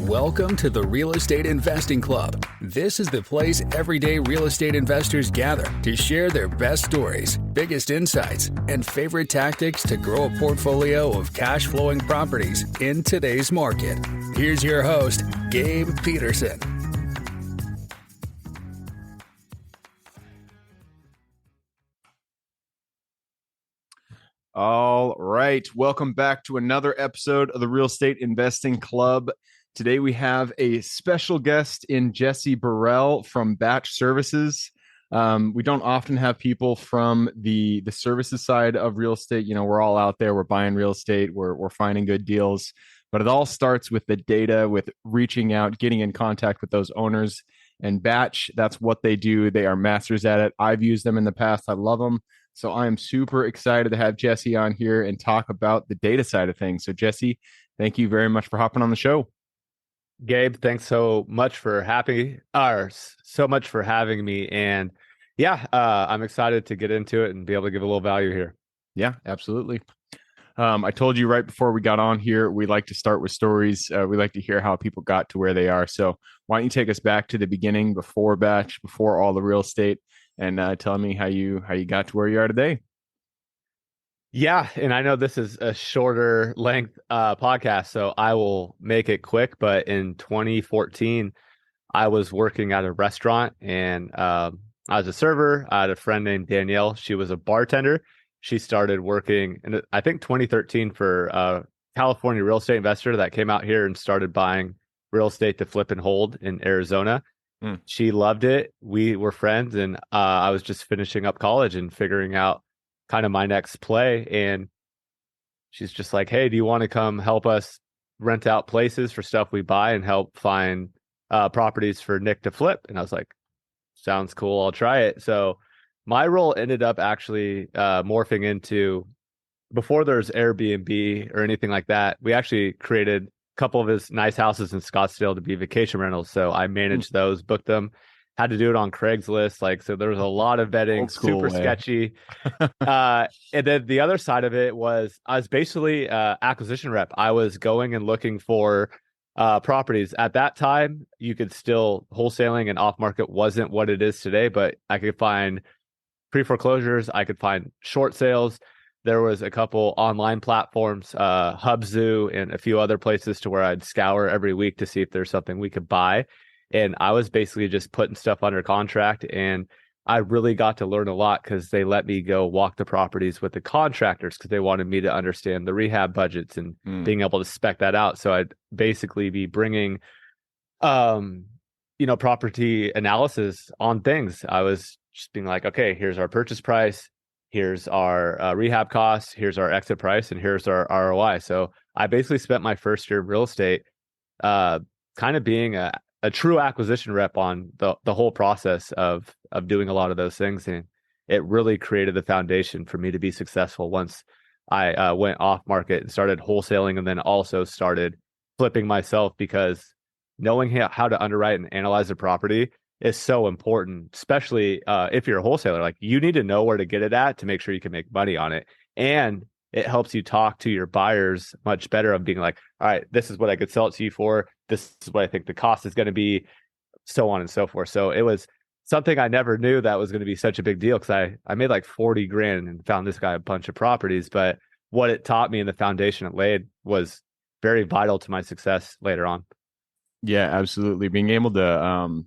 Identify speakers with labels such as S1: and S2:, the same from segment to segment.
S1: Welcome to the Real Estate Investing Club. This is the place everyday real estate investors gather to share their best stories, biggest insights, and favorite tactics to grow a portfolio of cash flowing properties in today's market. Here's your host, Gabe Peterson.
S2: All right. Welcome back to another episode of the Real Estate Investing Club. Today we have a special guest in Jesse Burrell from BatchService. We don't often have people from the services side of real estate. You know, we're all out there. We're buying real estate. We're finding good deals. But it all starts with the data, with reaching out, getting in contact with those owners. And Batch, that's what they do. They are masters at it. I've used them in the past. I love them. So I am super excited to have Jesse on here and talk about the data side of things. So Jesse, thank you very much for hopping on the show.
S3: Gabe, thanks so much for having me. And yeah, I'm excited to get into it and be able to give a little value here.
S2: Yeah, absolutely. I told you right before we got on here, we like to start with stories. We like to hear how people got to where they are. So why don't you take us back to the beginning, before Batch, before all the real estate, and tell me how you got to where you are today.
S3: Yeah, and I know this is a shorter length podcast, so I will make it quick. But in 2014, I was working at a restaurant, and I was a server. I had a friend named Danielle. She was a bartender. She started working in, I think, 2013 for a California real estate investor that came out here and started buying real estate to flip and hold in Arizona. She loved it. We were friends, and I was just finishing up college and figuring out kind of my next play. And she's just like, hey, do you want to come help us rent out places for stuff we buy and help find properties for Nick to flip? And I was like, sounds cool. I'll try it. So my role ended up actually morphing into, before there's Airbnb or anything like that, we actually created couple of his nice houses in Scottsdale to be vacation rentals. So I managed those, booked them, had to do it on Craigslist. So there was a lot of vetting, super sketchy. And then the other side of it was I was basically acquisition rep. I was going and looking for properties. At that time, you could still, wholesaling and off market wasn't what it is today, but I could find pre-foreclosures. I could find short sales. There was a couple online platforms, Hubzoo and a few other places, to where I'd scour every week to see if there's something we could buy. And I was basically just putting stuff under contract. And I really got to learn a lot because they let me go walk the properties with the contractors because they wanted me to understand the rehab budgets and being able to spec that out. So I'd basically be bringing, property analysis on things. I was just being like, okay, here's our purchase price. Here's our rehab costs, here's our exit price, and here's our ROI. So I basically spent my first year of real estate kind of being a true acquisition rep on the whole process of doing a lot of those things. And it really created the foundation for me to be successful once I went off market and started wholesaling, and then also started flipping myself, because knowing how to underwrite and analyze a property is so important, especially if you're a wholesaler. Like, you need to know where to get it at to make sure you can make money on it. And it helps you talk to your buyers much better, of being like, all right, this is what I could sell it to you for. This is what I think the cost is going to be, so on and so forth. So it was something I never knew that was going to be such a big deal, because I made like 40 grand and found this guy a bunch of properties. But what it taught me and the foundation it laid was very vital to my success later on.
S2: Yeah, absolutely. Being able to,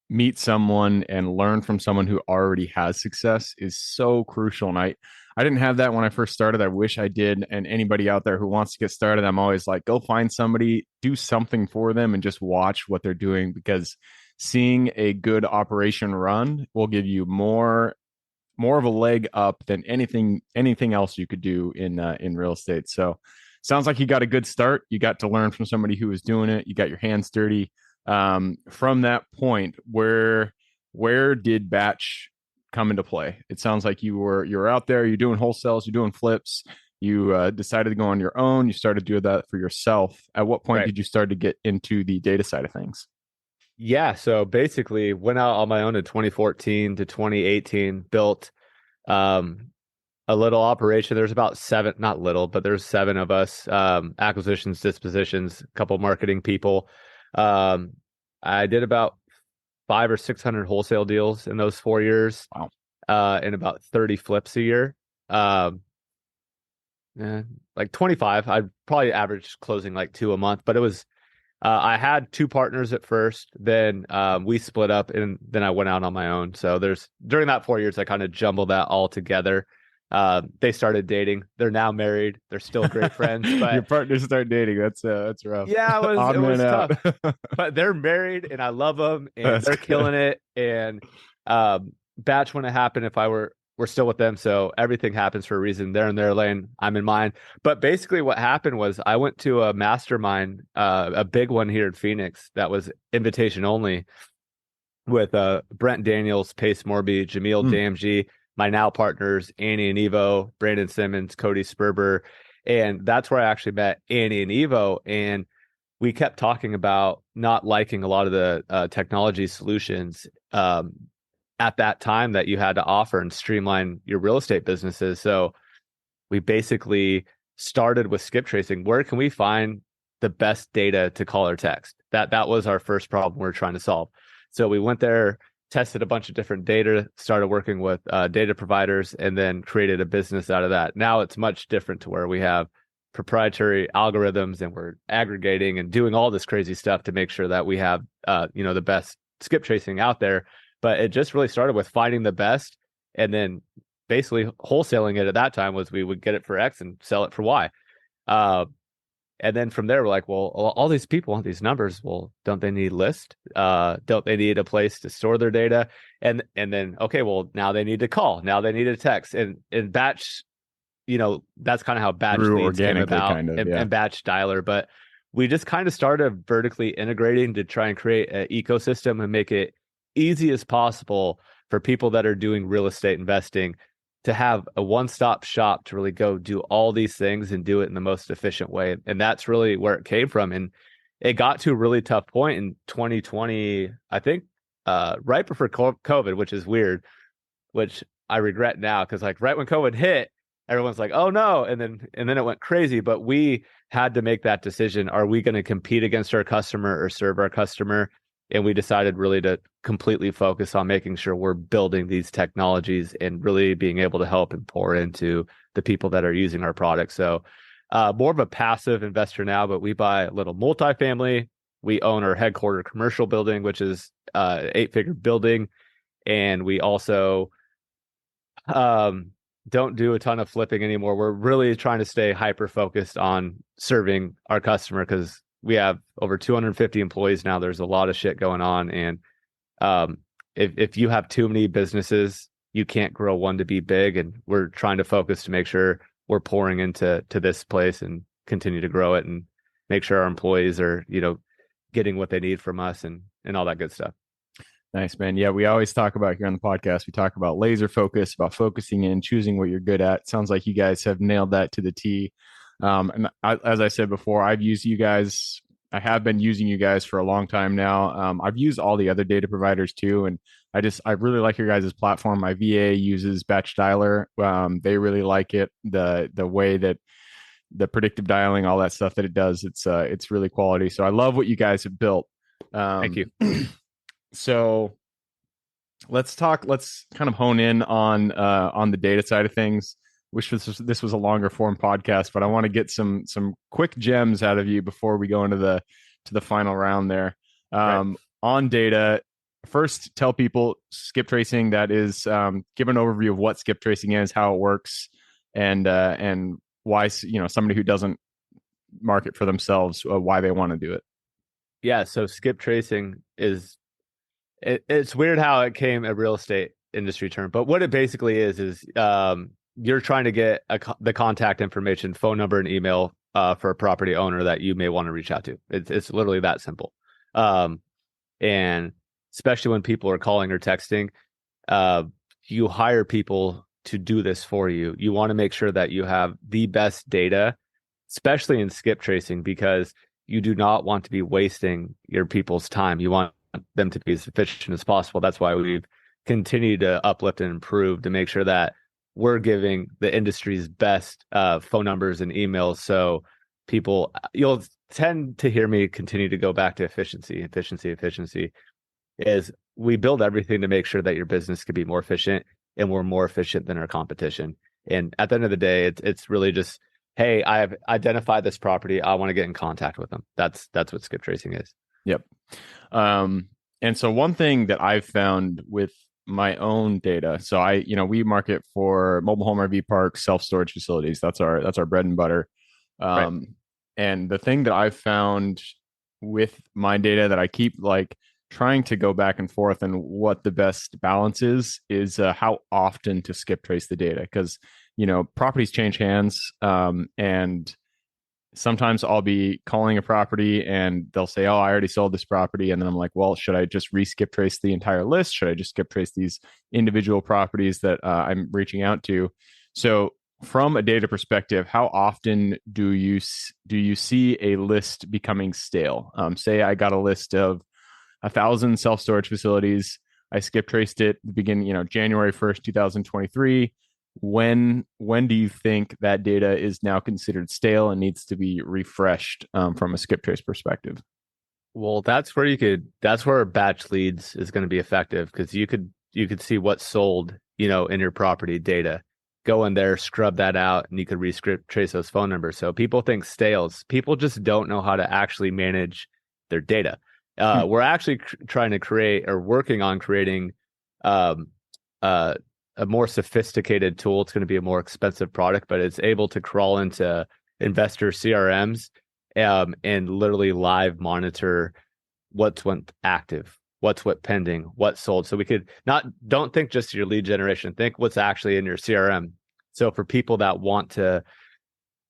S2: meet someone and learn from someone who already has success is so crucial. And I didn't have that when I first started. I wish I did. And anybody out there who wants to get started, I'm always like, go find somebody, do something for them, and just watch what they're doing, because seeing a good operation run will give you more of a leg up than anything else you could do in real estate. So sounds like you got a good start. You got to learn from somebody who was doing it. You got your hands dirty. From that point, where did Batch come into play? It sounds like you're out there, you're doing wholesales, you're doing flips, you decided to go on your own, you started doing that for yourself. At what point did you start to get into the data side of things?
S3: Yeah, so basically went out on my own in 2014 to 2018, built a a little operation. There's about seven, not little, but there's seven of us, acquisitions, dispositions, a couple marketing people. I did about 500 or 600 wholesale deals in those 4 years.
S2: Wow.
S3: And about 30 flips a year. Like 25. I'd probably average closing like 2 a month, but it was, I had 2 partners at first, then we split up, and then I went out on my own. So during that 4 years, I kind of jumbled that all together. They started dating. They're now married. They're still great friends. But
S2: your partners start dating. That's rough.
S3: Yeah, it was
S2: out.
S3: tough. But they're married, and I love them, and they're killing it. And Batch wouldn't happen if we're still with them. So everything happens for a reason. They're in their lane, I'm in mine. But basically what happened was I went to a mastermind, a big one here in Phoenix that was invitation only, with Brent Daniels, Pace Morby, Jamil Damji, my now partners, Anny and Ivo, Brandon Simmons, Cody Sperber. And that's where I actually met Anny and Ivo. And we kept talking about not liking a lot of the technology solutions at that time that you had to offer and streamline your real estate businesses. So we basically started with skip tracing. Where can we find the best data to call or text? That was our first problem we were trying to solve. So we went there, tested a bunch of different data, started working with data providers, and then created a business out of that. Now it's much different to where we have proprietary algorithms, and we're aggregating and doing all this crazy stuff to make sure that we have the best skip tracing out there. But it just really started with finding the best, and then basically wholesaling it. At that time was we would get it for X and sell it for Y. And then from there, we're like, well, all these people want these numbers. Well, don't they need list? Don't they need a place to store their data? And then, okay, well, now they need to call. Now they need a text. And Batch, that's kind of how Batch leads came about, and Batch Dialer. But we just kind of started vertically integrating to try and create an ecosystem and make it easy as possible for people that are doing real estate investing to have a one-stop shop to really go do all these things and do it in the most efficient way. And that's really where it came from. And it got to a really tough point in 2020, I think, right before COVID, which is weird, which I regret now, because like right when COVID hit, everyone's like, oh no. And then it went crazy. But we had to make that decision. Are we going to compete against our customer or serve our customer? And we decided really to completely focus on making sure we're building these technologies and really being able to help and pour into the people that are using our products. So more of a passive investor now, but we buy a little multifamily. We own our headquarter commercial building, which is an 8-figure building. And we also don't do a ton of flipping anymore. We're really trying to stay hyper-focused on serving our customer, because we have over 250 employees now. There's a lot of shit going on. And if you have too many businesses, you can't grow one to be big. And we're trying to focus to make sure we're pouring into this place and continue to grow it and make sure our employees are, getting what they need from us and all that good stuff.
S2: Nice, man. Yeah, we always talk about here on the podcast, we talk about laser focus, about focusing in, choosing what you're good at. Sounds like you guys have nailed that to the T. And as I said before, I have been using you guys for a long time now. I've used all the other data providers too. And I really like your guys' platform. My VA uses Batch Dialer. They really like it. The way that the predictive dialing, all that stuff that it does, it's really quality. So I love what you guys have built.
S3: Thank you.
S2: So let's kind of hone in on the data side of things. Wish this was a longer form podcast, but I want to get some quick gems out of you before we go into the final round there. Right. On data, first tell people skip tracing. That is, give an overview of what skip tracing is, how it works, and why somebody who doesn't market for themselves, why they want to do it.
S3: Yeah, so skip tracing is it's weird how it came a real estate industry term, but what it basically is you're trying to get the contact information, phone number, and email for a property owner that you may want to reach out to. It's literally that simple. And especially when people are calling or texting, you hire people to do this for you. You want to make sure that you have the best data, especially in skip tracing, because you do not want to be wasting your people's time. You want them to be as efficient as possible. That's why we've continued to uplift and improve to make sure that we're giving the industry's best phone numbers and emails. So you'll tend to hear me continue to go back to efficiency, is we build everything to make sure that your business can be more efficient, and we're more efficient than our competition. And at the end of the day, it's really just, hey, I have identified this property. I want to get in contact with them. That's what skip tracing is.
S2: Yep. And so one thing that I've found with my own data, so we market for mobile home RV parks, self-storage facilities. That's our bread and butter.
S3: Right.
S2: And the thing that I've found with my data that I keep like trying to go back and forth and what the best balance is how often to skip trace the data. Because, properties change hands. And sometimes I'll be calling a property and they'll say, oh, I already sold this property. And then I'm like, well, should I just skip trace the entire list? Should I just skip trace these individual properties that I'm reaching out to? So from a data perspective, how often do you see a list becoming stale? Say I got a list of 1,000 self-storage facilities. I skip traced it the beginning, January 1st, 2023. When do you think that data is now considered stale and needs to be refreshed from a skip trace perspective?
S3: Well, that's where batch leads is going to be effective, because you could see what's sold, in your property data. Go in there, scrub that out, and you could trace those phone numbers. So people think stales. People just don't know how to actually manage their data. We're actually trying to create, or working on creating, a more sophisticated tool. It's going to be a more expensive product, but it's able to crawl into investor CRMs and literally live monitor what's went active, what's pending, what's sold. So we could don't think just your lead generation, think what's actually in your CRM. So for people that want to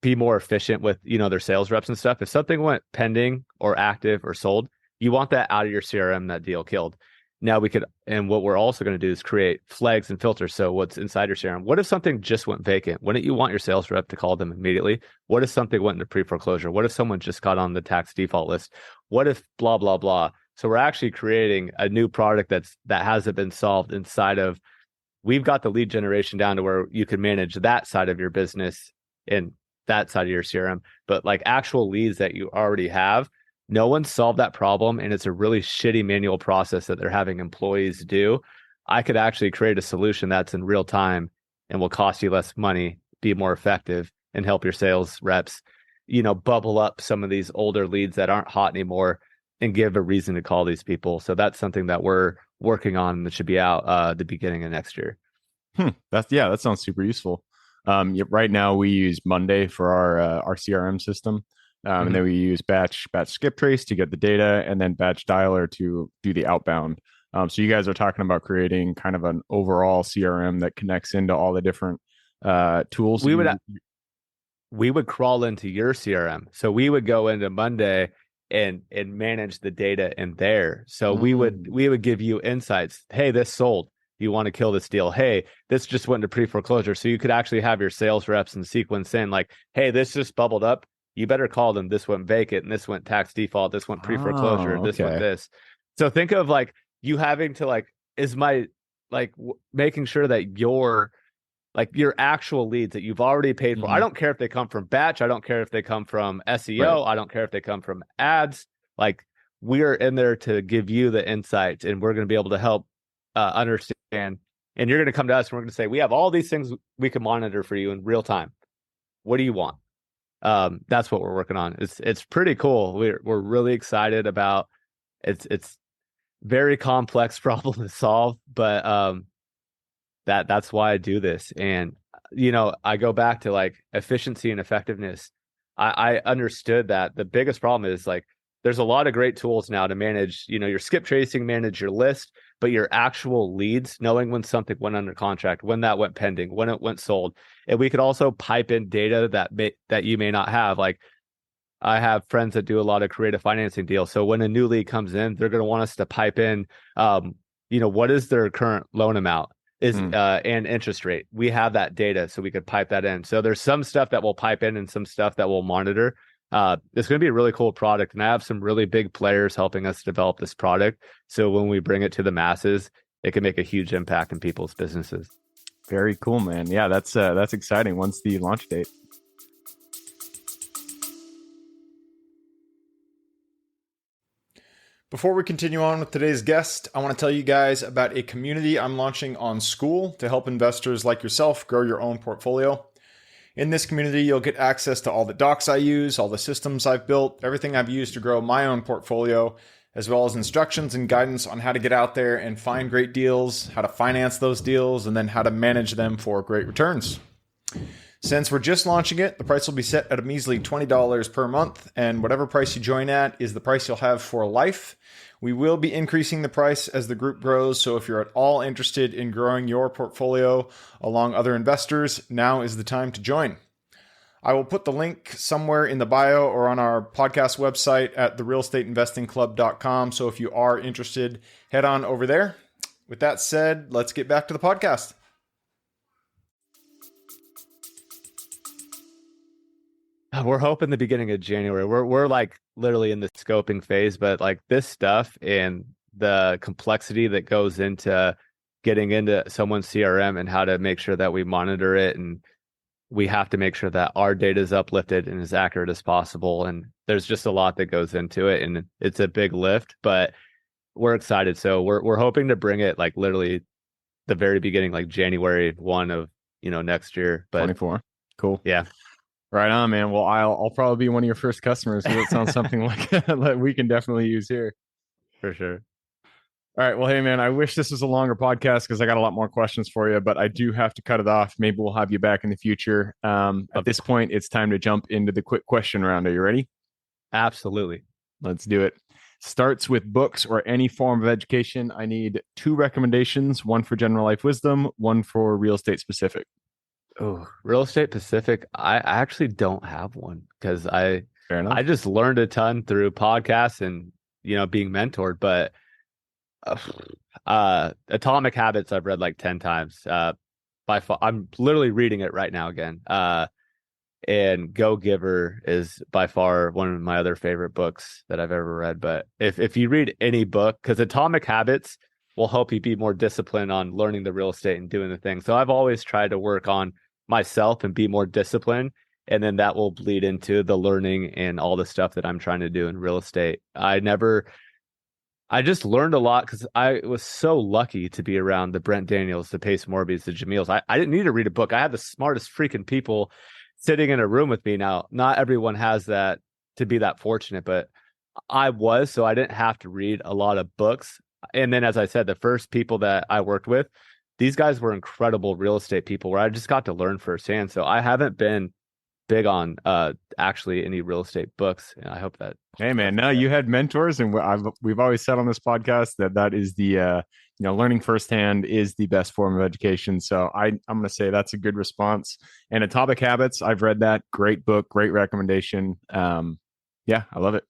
S3: be more efficient with, their sales reps and stuff, if something went pending or active or sold, you want that out of your CRM, that deal killed. Now and what we're also going to do is create flags and filters. So what's inside your CRM? What if something just went vacant? Wouldn't you want your sales rep to call them immediately? What if something went into pre-foreclosure? What if someone just got on the tax default list? What if blah, blah, blah? So we're actually creating a new product that hasn't been solved inside of, we've got the lead generation down to where you can manage that side of your business and that side of your CRM, but like actual leads that you already have, no one solved that problem, and it's a really shitty manual process that they're having employees do. I could actually create a solution that's in real time and will cost you less money, be more effective, and help your sales reps, bubble up some of these older leads that aren't hot anymore and give a reason to call these people. So that's something that we're working on that should be out the beginning of next year.
S2: That sounds super useful. Right now we use Monday for our CRM system. And then we use batch skip trace to get the data, and then batch dialer to do the outbound. So you guys are talking about creating kind of an overall CRM that connects into all the different tools.
S3: We would crawl into your CRM. So we would go into Monday and manage the data in there. So we would give you insights. Hey, this sold. You want to kill this deal. Hey, this just went into pre-foreclosure. So you could actually have your sales reps and sequence in like, hey, this just bubbled up. You better call them. This went vacant, and this went tax default. This went pre-foreclosure. This went this. So think of like you having to making sure that your actual leads that you've already paid for. I don't care if they come from batch. I don't care if they come from SEO. Right. I don't care if they come from ads. Like, we are in there to give you the insights, and we're going to be able to help understand. And you're going to come to us, and we're going to say, we have all these things we can monitor for you in real time. What do you want? That's what we're working on. It's pretty cool. We're really excited about it's very complex problem to solve, but that's why I do this. And I go back to like efficiency and effectiveness. I understood that the biggest problem is like there's a lot of great tools now to manage, your skip tracing, manage your list, but your actual leads, knowing when something went under contract, when that went pending, when it went sold. And we could also pipe in data that you may not have. Like, I have friends that do a lot of creative financing deals. So when a new lead comes in, they're going to want us to pipe in, what is their current loan amount and interest rate. We have that data, so we could pipe that in. So there's some stuff that we'll pipe in and some stuff that we'll monitor. It's going to be a really cool product, and I have some really big players helping us develop this product. So when we bring it to the masses, it can make a huge impact in people's businesses.
S2: Very cool, man. Yeah, that's exciting. When's the launch date?
S4: Before we continue on with today's guest, I want to tell you guys about a community I'm launching on School to help investors like yourself grow your own portfolio. In this community, you'll get access to all the docs I use, all the systems I've built, everything I've used to grow my own portfolio, as well as instructions and guidance on how to get out there and find great deals, how to finance those deals, and then how to manage them for great returns. Since we're just launching it, the price will be set at a measly $20 per month, and whatever price you join at is the price you'll have for life. We will be increasing the price as the group grows, so if you're at all interested in growing your portfolio along other investors, now is the time to join. I will put the link somewhere in the bio or on our podcast website at therealestateinvestingclub.com, so if you are interested, head on over there. With that said, let's get back to the podcast.
S3: We're hoping the beginning of January. We're like literally in the scoping phase, but like this stuff and the complexity that goes into getting into someone's CRM and how to make sure that we monitor it, and we have to make sure that our data is uplifted and as accurate as possible. And there's just a lot that goes into it, and it's a big lift, but we're excited. So we're hoping to bring it like literally the very beginning, like January 1 of next year. But
S2: 24. Cool.
S3: Yeah.
S2: Right on, man. Well, I'll probably be one of your first customers. So that sounds something like that we can definitely use here.
S3: For sure.
S2: All right. Well, hey, man, I wish this was a longer podcast because I got a lot more questions for you, but I do have to cut it off. Maybe we'll have you back in the future. At this point, it's time to jump into the quick question round. Are you ready?
S3: Absolutely.
S2: Let's do it. Starts with books or any form of education. I need 2 recommendations, one for general life wisdom, one for real estate specific.
S3: Oh, real estate specific. I actually don't have one because
S2: Fair enough.
S3: I just learned a ton through podcasts and being mentored. But Atomic Habits I've read like 10 times. By far, I'm literally reading it right now again. And Go Giver is by far one of my other favorite books that I've ever read. But if you read any book, because Atomic Habits will help you be more disciplined on learning the real estate and doing the thing. So I've always tried to work on myself and be more disciplined, and then that will bleed into the learning and all the stuff that I'm trying to do in real estate. I just learned a lot because I was so lucky to be around the Brent Daniels, the Pace Morbies, the Jamils. I didn't need to read a book. I had the smartest freaking people sitting in a room with me. Now, not everyone has that to be that fortunate, but I was, so I didn't have to read a lot of books. And then, as I said, the first people that I worked with, these guys were incredible real estate people where I just got to learn firsthand. So I haven't been big on actually any real estate books. And I hope that.
S2: Hey, man, no, you had mentors, and we've always said on this podcast that is the learning firsthand is the best form of education. So I'm going to say that's a good response. And Atomic Habits, I've read that. Great book, great recommendation. Yeah, I love it.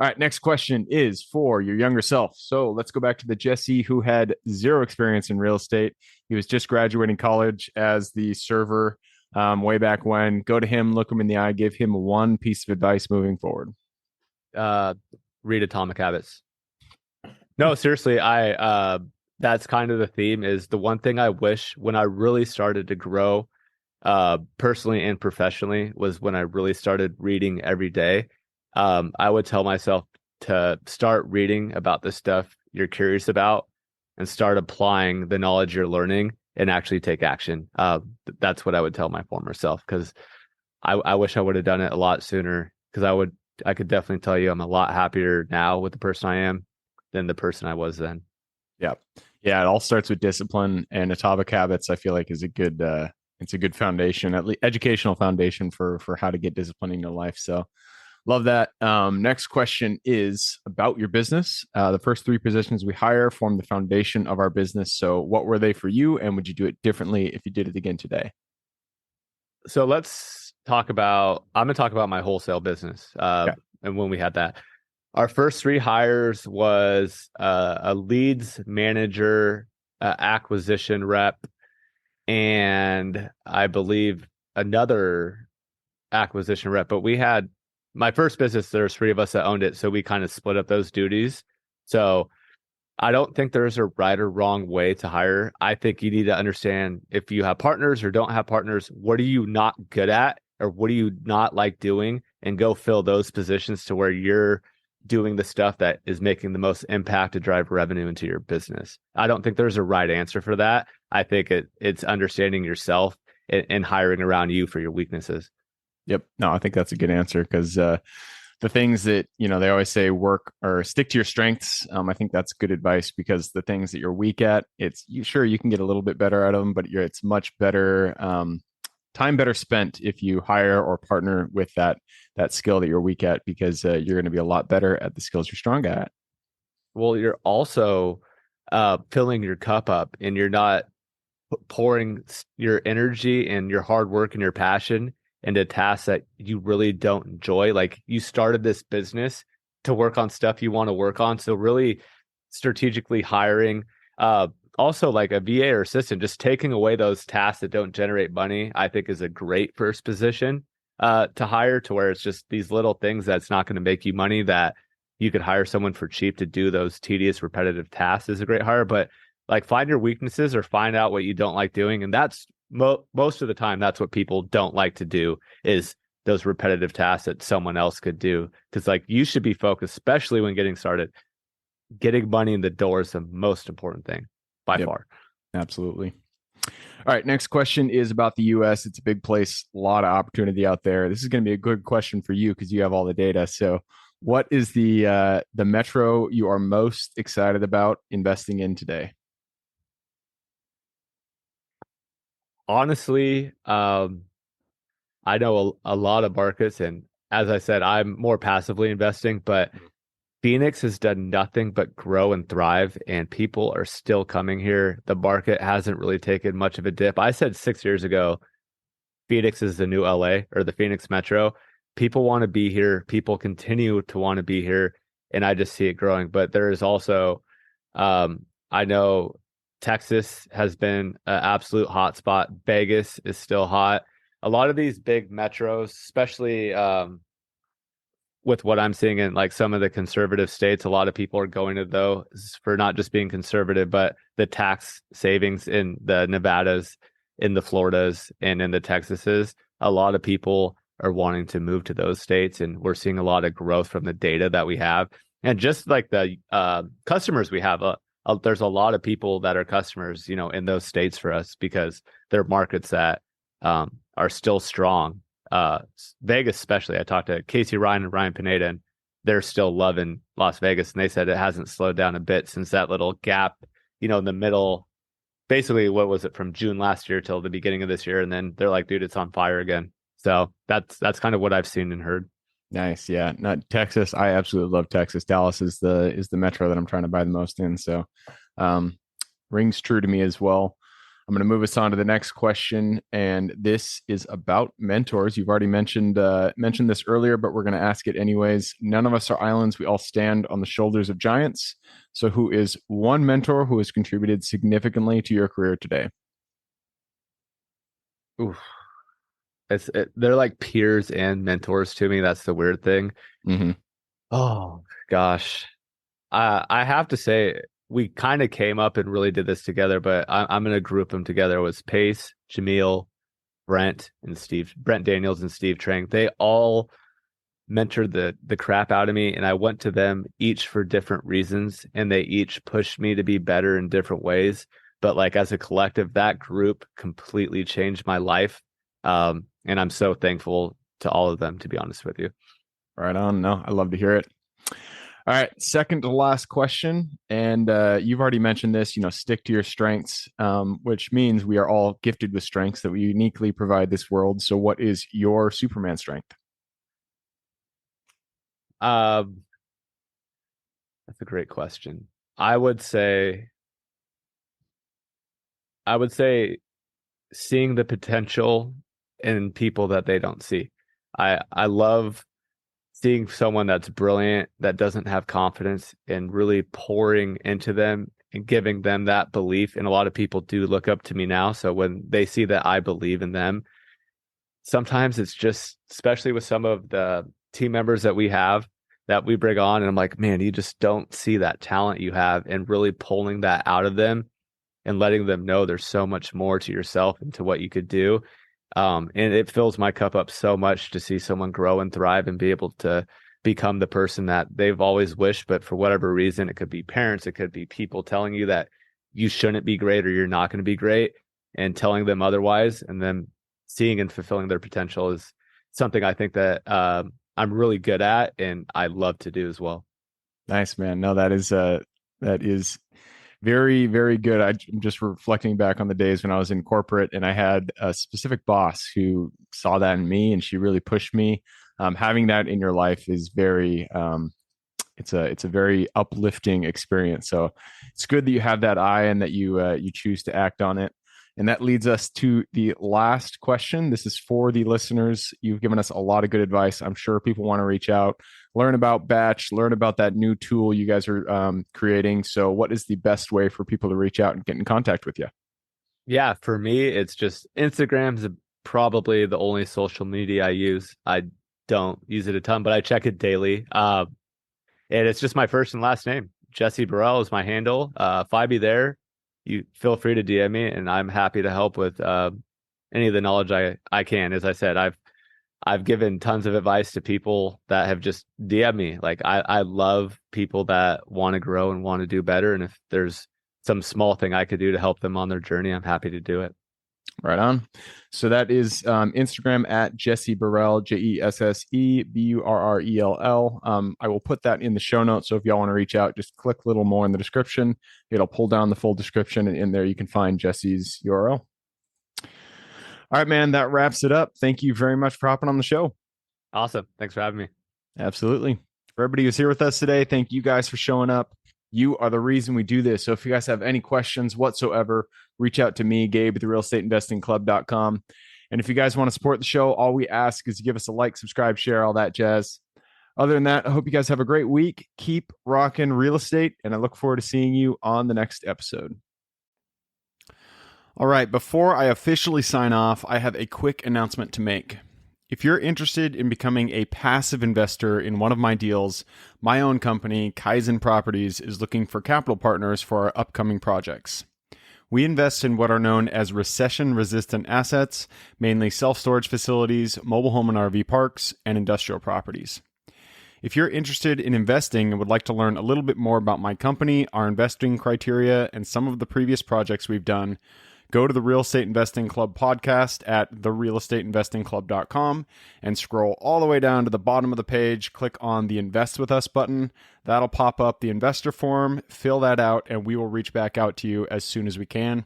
S2: All right, next question is for your younger self. So let's go back to the Jesse who had 0 experience in real estate. He was just graduating college as the server way back when. Go to him, look him in the eye, give him one piece of advice moving forward.
S3: Read Atomic Habits. No, seriously, that's kind of the theme. Is the one thing I wish when I really started to grow personally and professionally was when I really started reading every day. I would tell myself to start reading about the stuff you're curious about and start applying the knowledge you're learning and actually take action. That's what I would tell my former self, because I wish I would have done it a lot sooner, because I could definitely tell you I'm a lot happier now with the person I am than the person I was then.
S2: Yeah. Yeah. It all starts with discipline, and Atomic Habits, I feel like, is a good, it's a good foundation, at least educational foundation for how to get discipline in your life. So love that. Next question is about your business. The first 3 positions we hire form the foundation of our business. So what were they for you, and would you do it differently if you did it again today?
S3: So I'm going to talk about my wholesale business.
S2: Okay.
S3: And when we had that, our first 3 hires was a leads manager, acquisition rep, and I believe another acquisition rep. But we had my first business, there's 3 of us that owned it, so we kind of split up those duties. So I don't think there's a right or wrong way to hire. I think you need to understand if you have partners or don't have partners, what are you not good at or what do you not like doing, and go fill those positions to where you're doing the stuff that is making the most impact to drive revenue into your business. I don't think there's a right answer for that. I think it's understanding yourself and hiring around you for your weaknesses.
S2: Yep. No, I think that's a good answer because the things that, they always say work or stick to your strengths. I think that's good advice because the things that you're weak at, sure, you can get a little bit better at them, but it's much better, time better spent if you hire or partner with that skill that you're weak at, because you're going to be a lot better at the skills you're strong at.
S3: Well, you're also filling your cup up, and you're not pouring your energy and your hard work and your passion into tasks that you really don't enjoy. Like, you started this business to work on stuff you want to work on. So really strategically hiring, also like a VA or assistant, just taking away those tasks that don't generate money, I think is a great first position to hire, to where it's just these little things that's not going to make you money that you could hire someone for cheap to do those tedious, repetitive tasks is a great hire. But like, find your weaknesses or find out what you don't like doing. And that's most of the time, that's what people don't like to do, is those repetitive tasks that someone else could do. Because like, you should be focused, especially when getting started. Getting money in the door is the most important thing by far.
S2: Absolutely. All right. Next question is about the US. It's a big place, a lot of opportunity out there. This is going to be a good question for you because you have all the data. So what is the metro you are most excited about investing in today?
S3: Honestly, I know a lot of markets, and as I said, I'm more passively investing, but Phoenix has done nothing but grow and thrive, and people are still coming here. The market hasn't really taken much of a dip. I said 6 years ago, Phoenix is the new LA, or the Phoenix Metro. People want to be here. People continue to want to be here, and I just see it growing. But there is also, I know Texas has been an absolute hotspot. Vegas is still hot. A lot of these big metros, especially with what I'm seeing in like some of the conservative states, a lot of people are going to those for not just being conservative, but the tax savings in the Nevadas, in the Floridas, and in the Texases. A lot of people are wanting to move to those states, and we're seeing a lot of growth from the data that we have. And just like the customers we have, there's a lot of people that are customers, in those states for us, because they're markets that are still strong. Vegas, especially, I talked to Casey Ryan and Ryan Pineda, and they're still loving Las Vegas. And they said it hasn't slowed down a bit since that little gap, in the middle, basically, what was it, from June last year till the beginning of this year. And then they're like, dude, it's on fire again. So that's kind of what I've seen and heard.
S2: Nice. Yeah. Not Texas. I absolutely love Texas. Dallas is the metro that I'm trying to buy the most in. So rings true to me as well. I'm going to move us on to the next question. And this is about mentors. You've already mentioned this earlier, but we're going to ask it anyways. None of us are islands. We all stand on the shoulders of giants. So who is one mentor who has contributed significantly to your career today?
S3: Oof. They're like peers and mentors to me. That's the weird thing.
S2: Mm-hmm.
S3: Oh gosh, I have to say we kind of came up and really did this together, but I'm going to group them together. It was Pace, Jamil, Brent Daniels, and Steve Trang. They all mentored the crap out of me, and I went to them each for different reasons, and they each pushed me to be better in different ways. But like, as a collective, that group completely changed my life. And I'm so thankful to all of them, to be honest with you.
S2: Right on. No, I love to hear it. All right. Second to last question. And you've already mentioned this, stick to your strengths, which means we are all gifted with strengths that we uniquely provide this world. So what is your Superman strength?
S3: That's a great question. I would say seeing the potential in people that they don't see. I love seeing someone that's brilliant, that doesn't have confidence, and really pouring into them and giving them that belief. And a lot of people do look up to me now. So when they see that I believe in them, sometimes it's just, especially with some of the team members that we have, that we bring on, and I'm like, man, you just don't see that talent you have, and really pulling that out of them and letting them know there's so much more to yourself and to what you could do. And it fills my cup up so much to see someone grow and thrive and be able to become the person that they've always wished, but for whatever reason, it could be parents, it could be people telling you that you shouldn't be great or you're not going to be great, and telling them otherwise, and then seeing and fulfilling their potential is something I think that I'm really good at and I love to do as well.
S2: Nice, man. No, that is very, very good. I'm just reflecting back on the days when I was in corporate and I had a specific boss who saw that in me, and she really pushed me. Having that in your life is very, it's a very uplifting experience. So it's good that you have that eye and that you choose to act on it. And that leads us to the last question. This is for the listeners. You've given us a lot of good advice. I'm sure people want to reach out, learn about Batch, learn about that new tool you guys are creating. So what is the best way for people to reach out and get in contact with you?
S3: Yeah, for me, it's just Instagram's probably the only social media I use. I don't use it a ton, but I check it daily. And it's just my first and last name. Jesse Burrell is my handle. If I be there, you feel free to DM me, and I'm happy to help with any of the knowledge I can. As I said, I've given tons of advice to people that have just DM me. Like I love people that want to grow and want to do better. And if there's some small thing I could do to help them on their journey, I'm happy to do it.
S2: Right on. So that is Instagram at Jesse Burrell, JesseBurrell. I will put that in the show notes. So if y'all want to reach out, just click a little more in the description. It'll pull down the full description, and in there you can find Jesse's URL. All right, man, that wraps it up. Thank you very much for hopping on the show.
S3: Awesome. Thanks for having me.
S2: Absolutely. For everybody who's here with us today, thank you guys for showing up. You are the reason we do this. So if you guys have any questions whatsoever, reach out to me, Gabe, at therealestateinvestingclub.com. And if you guys want to support the show, all we ask is to give us a like, subscribe, share, all that jazz. Other than that, I hope you guys have a great week. Keep rocking real estate, and I look forward to seeing you on the next episode. All right, before I officially sign off, I have a quick announcement to make. If you're interested in becoming a passive investor in one of my deals, my own company, Kaizen Properties, is looking for capital partners for our upcoming projects. We invest in what are known as recession-resistant assets, mainly self-storage facilities, mobile home and RV parks, and industrial properties. If you're interested in investing and would like to learn a little bit more about my company, our investing criteria, and some of the previous projects we've done, go to the Real Estate Investing Club podcast at therealestateinvestingclub.com and scroll all the way down to the bottom of the page. Click on the Invest With Us button. That'll pop up the investor form. Fill that out, and we will reach back out to you as soon as we can.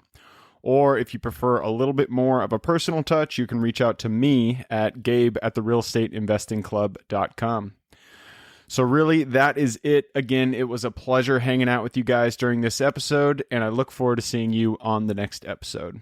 S2: Or if you prefer a little bit more of a personal touch, you can reach out to me at gabe@therealestateinvestingclub.com. So really, that is it. Again, it was a pleasure hanging out with you guys during this episode, and I look forward to seeing you on the next episode.